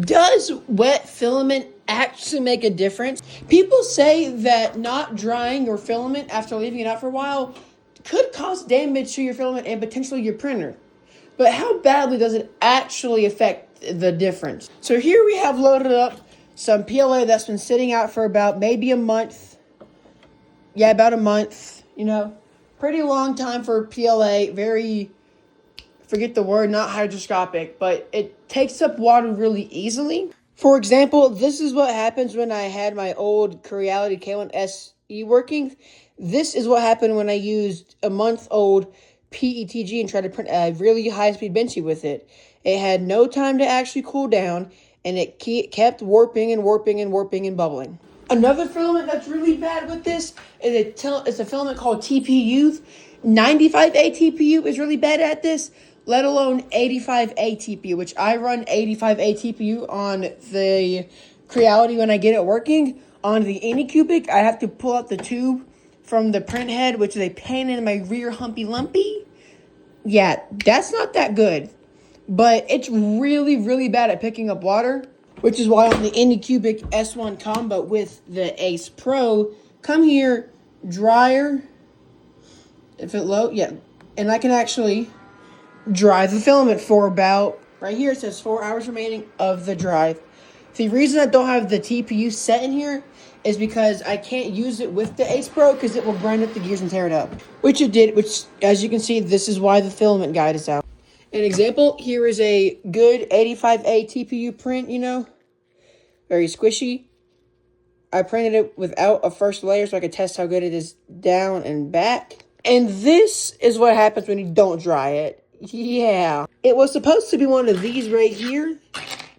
Does wet filament actually make a difference? People say that not drying your filament after leaving it out for a while could cause damage to your filament and potentially your printer. But how badly does it actually affect the difference? So here we have loaded up some PLA that's been sitting out for about maybe a month. Yeah, about a month, Pretty long time for PLA, very, forget the word, not hydroscopic, but it takes up water really easily. For example, this is what happens when I had my old Creality K1 SE working. This is what happened when I used a month-old PETG and tried to print a really high-speed Benchy with it. It had no time to actually cool down, and it kept warping and warping and warping and bubbling. Another filament that's really bad with this is a filament called TPU. 95A TPU is really bad at this, let alone 85A TPU, which I run 85A TPU on the Creality when I get it working. On the Anycubic, I have to pull out the tube from the print head, which is a pain in my rear humpy lumpy. Yeah, that's not that good. But it's really, really bad at picking up water, which is why on the Anycubic S1 combo with the Ace Pro, come here, dryer, if it low, yeah, and I can actually dry the filament for about, right here it says 4 hours remaining of the drive. The reason I don't have the TPU set in here is because I can't use it with the Ace Pro because it will grind up the gears and tear it up. Which it did, which, as you can see, this is why the filament guide is out. An example, here is a good 85A TPU print, very squishy. I printed it without a first layer so I could test how good it is down and back. And this is what happens when you don't dry it. Yeah. It was supposed to be one of these right here,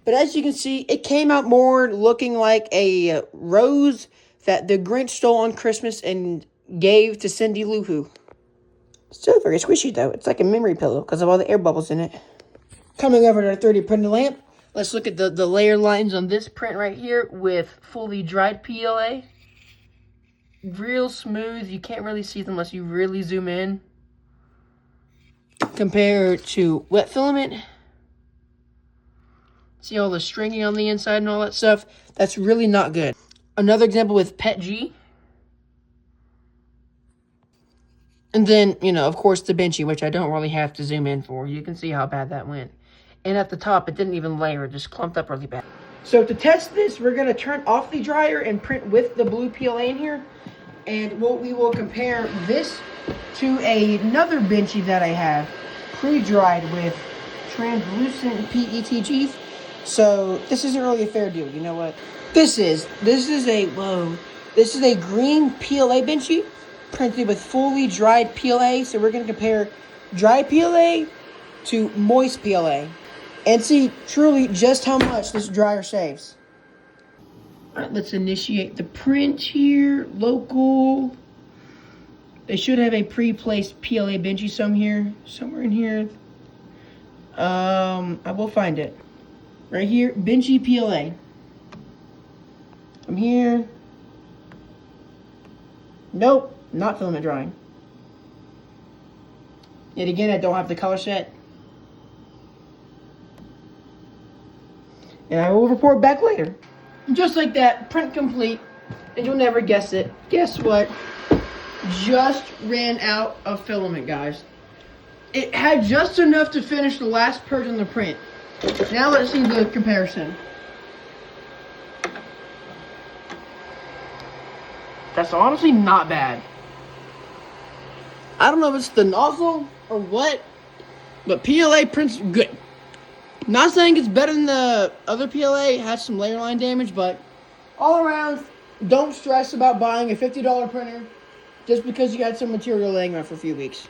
but as you can see, it came out more looking like a rose that the Grinch stole on Christmas and gave to Cindy Lou Who. Still very squishy though. It's like a memory pillow because of all the air bubbles in it. Coming over to our 3D printed lamp, let's look at the layer lines on this print right here with fully dried PLA. Real smooth. You can't really see them unless you really zoom in. Compared to wet filament. See all the stringing on the inside and all that stuff? That's really not good. Another example with PETG. And then, of course, the Benchy, which I don't really have to zoom in for. You can see how bad that went. And at the top, it didn't even layer. It just clumped up really bad. So to test this, we're going to turn off the dryer and print with the blue PLA in here. And we will compare this to another Benchy that I have pre-dried with translucent PETGs. So this isn't really a fair deal. You know what? This is a green PLA Benchy printed with fully dried PLA. So we're going to compare dry PLA to moist PLA and see truly just how much this dryer saves. All right, let's initiate the print here. Local. They should have a pre-placed PLA Benchy somewhere in here. I will find it. Right here, Benchy PLA. I'm here. Nope, not filament drying. Yet again, I don't have the color set. And I will report back later. Just like that, print complete, and you'll never guess it. Guess what? Just ran out of filament, guys. It had just enough to finish the last purge on the print. Now let's see the comparison. That's honestly not bad. I don't know if it's the nozzle or what, but PLA prints good. Not saying it's better than the other PLA. It has some layer line damage, but all around, don't stress about buying a $50 printer just because you got some material laying around for a few weeks.